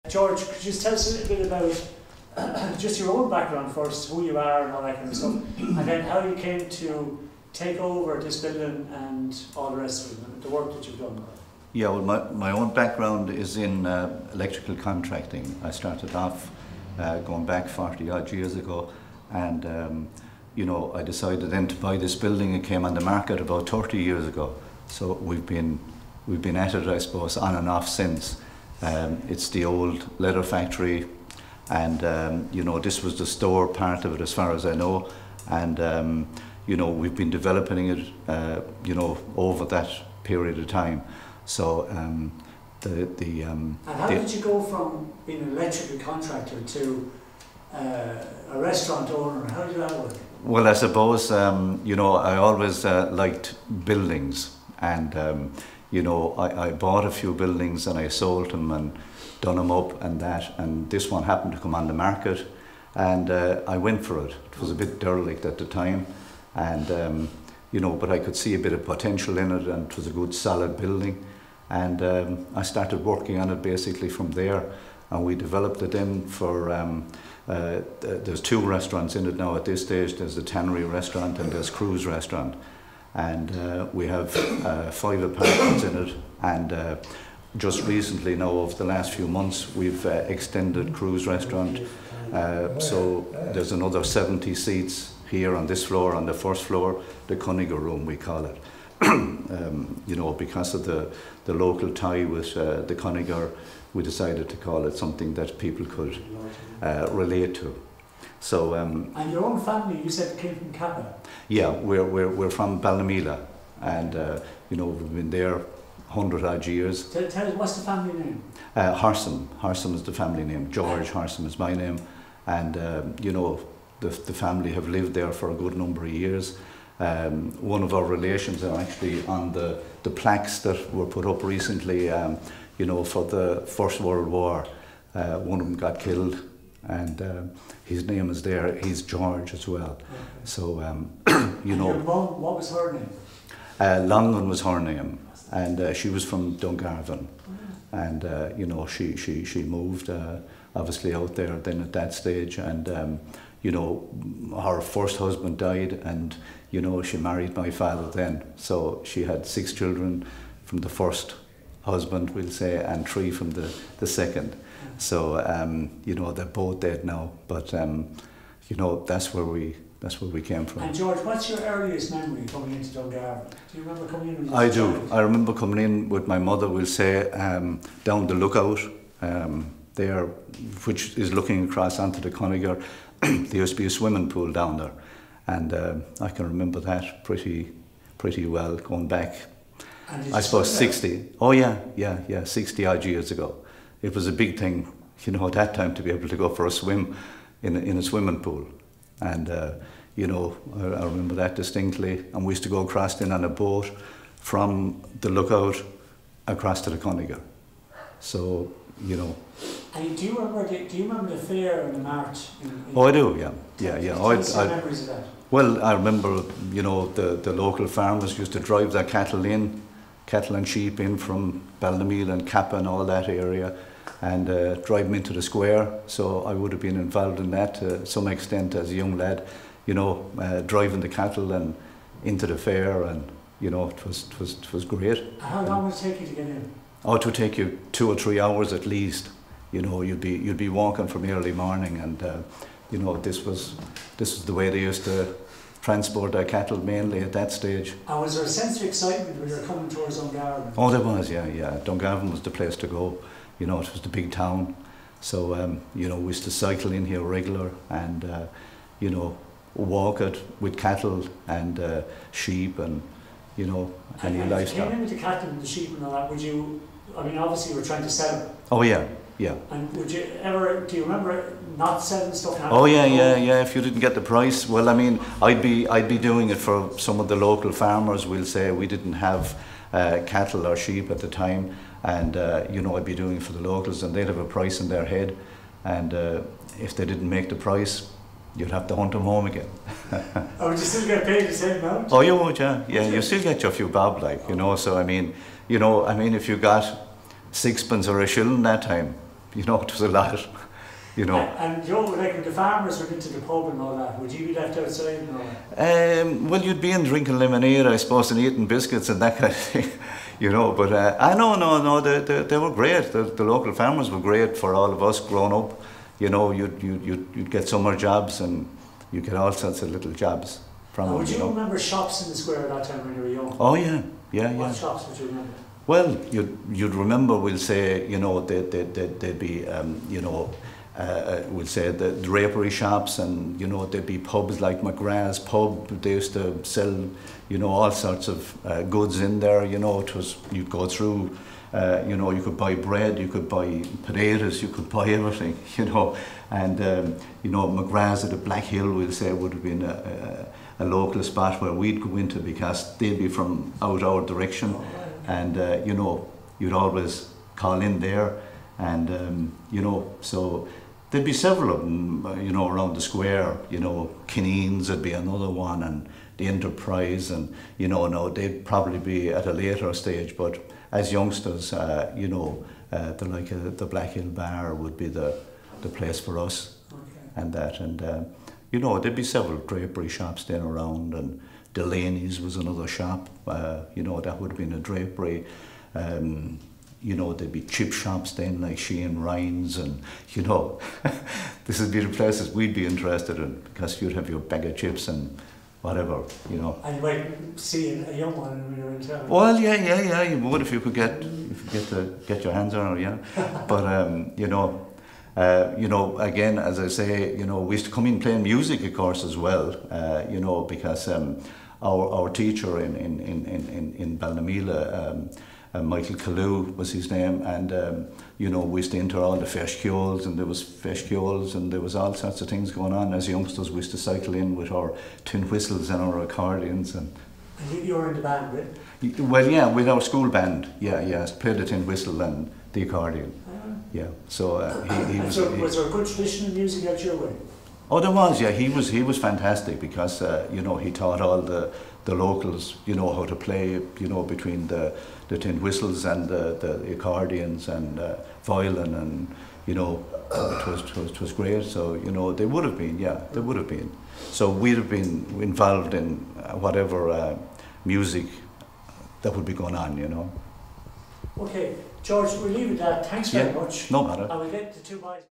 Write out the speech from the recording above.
George, could you just tell us a bit about just your own background first, who you are and all that kind of stuff, and then how you came to take over this building and all the rest of it, the work that you've done? Yeah, well, my own background is in electrical contracting. I started off going back 40 odd years ago, and you know, I decided then to buy this building. It came on the market about 30 years ago, so we've been at it, I suppose, on and off since. It's the old leather factory, and you know, this was the store part of it as far as I know, and you know, we've been developing it you know, over that period of time. So and how did you go from being an electrical contractor to a restaurant owner? How did that work? Well, I suppose you know, I always liked buildings, and you know, I bought a few buildings and I sold them and done them up and that, and this one happened to come on the market, and I went for it. It was a bit derelict at the time, and you know, but I could see a bit of potential in it, and it was a good solid building, and I started working on it basically from there, and we developed it in for there's 2 restaurants in it now at this stage. There's the Tannery restaurant and there's Cruise restaurant, and we have 5 apartments in it, and just recently now, over the last few months, we've extended Cruise restaurant, so there's another 70 seats here on this floor, on the first floor, the Cunningham room we call it. You know, because of the local tie with the Cunningham, we decided to call it something that people could relate to. So, and your own family, you said, came from Kappa? Yeah, we're from Ballymela, and you know, we've been there 100 odd years. Tell us, what's the family name? Horsom. Horsom is the family name. George Horsom is my name, and you know, the family have lived there for a good number of years. One of our relations are actually on the plaques that were put up recently, you know, for the First World War. One of them got killed, and his name is there. He's George as well. Okay. So, you know. And your mum, what was her name? Longman was her name, and she was from Dungarvan. And you know, she moved obviously out there then at that stage, and you know, her first husband died, and you know, she married my father then, so she had 6 children from the first husband, we'll say, and 3 from the second. So you know, they're both dead now, but you know, that's where we came from. And George, what's your earliest memory coming into Dungarvan? Do you remember coming in? I do. I remember coming in with my mother, we'll say, down the lookout there, which is looking across onto the Cunningham. There used to be a swimming pool down there, and I can remember that pretty well, going back, I suppose 60. Oh yeah, 60 odd years ago. It was a big thing, you know, at that time to be able to go for a swim in a swimming pool, and you know, I remember that distinctly. And we used to go across in on a boat from the lookout across to the Cunningham. So, you know. And do you remember the fair and the march? Oh, I do, yeah. Memories of that? Well, I remember, you know, the local farmers used to drive their cattle and sheep in from Ballymela and Kappa and all that area, and drive them into the square. So I would have been involved in that to some extent as a young lad, you know, driving the cattle and into the fair, and you know, it was great. And how long would it take you to get in? Oh, it would take you 2 or 3 hours at least. You know, you'd be walking from early morning, and you know, this was the way they used to transport their cattle mainly at that stage. And was there a sense of excitement when you were coming towards Dungarvan? Oh, there was, yeah. Dungarvan was the place to go. You know, it was the big town. So, you know, we used to cycle in here regular, and you know, walk it with cattle and sheep, and you know, any livestock. And came in with the cattle and the sheep and all that, would you, I mean, obviously you were trying to sell them. Oh yeah. And would you ever, do you remember not selling stuff? Oh yeah, if you didn't get the price. Well, I mean, I'd be doing it for some of the local farmers, we'll say. We didn't have cattle or sheep at the time, and you know, I'd be doing it for the locals, and they'd have a price in their head, and if they didn't make the price, you'd have to hunt them home again. Oh, would you still get paid the same amount? Oh, you would, yeah, you still get your few bob, like, you know. So I mean, if you got 6pence or a shilling that time, you know, it was a lot, you know. And you know, like when the farmers went into the pub and all that, would you be left outside and all that? Well, you'd be in drinking lemonade, I suppose, and eating biscuits and that kind of thing, you know. But no, they were great. The local farmers were great for all of us growing up. You know, you'd get summer jobs and you get all sorts of little jobs from them. Would you know. remember shops in the square at that time when you were young? Oh yeah. What shops would you remember? Well, you'd remember, we'll say, you know, they'd be, you know, we'll say the drapery shops, and, you know, there'd be pubs like McGrath's pub. They used to sell, you know, all sorts of goods in there. You know, it was, you'd go through, you know, you could buy bread, you could buy potatoes, you could buy everything, you know. And, you know, McGrath's at the Black Hill, we'll say, would have been a local spot where we'd go into, because they'd be from out our direction. And, you know, you'd always call in there. And, you know, so there'd be several of them, you know, around the square. You know, Kineen's would be another one, and the Enterprise, and, you know, no, they'd probably be at a later stage. But as youngsters, you know, the Black Hill Bar would be the place for us. Okay. And that, and you know, there'd be several drapery shops then around, and Delaney's was another shop. You know, that would have been a drapery. You know, there'd be chip shops then, like Sheehan Ryan's, and, you know, this would be the places we'd be interested in, because you'd have your bag of chips and whatever, you know. And you might see a young one when you're in town. Well, yeah, you would if you could get your hands on it, yeah. But you know, again, as I say, you know, we used to come in playing music, of course, as well. You know, because our teacher in Ballinamila, Michael Callou was his name, and you know, we used to enter all the feshkiols, and there was feshkiols, and there was all sorts of things going on. As youngsters, we used to cycle in with our tin whistles and our accordions. And you were in the band, right? Well, yeah, with our school band, yeah, played the tin whistle and the accordion. Yeah, so he was. So was there a good tradition of music out your way? Oh, there was, yeah. He was fantastic, because you know, he taught all the locals, you know, how to play, you know, between the tin whistles and the accordions and violin, and, you know, it was great. So, you know, they would have been. So we'd have been involved in whatever music that would be going on, you know. Okay, George, we'll leave it at that. Thanks very much. No matter. And we'll get the two boys.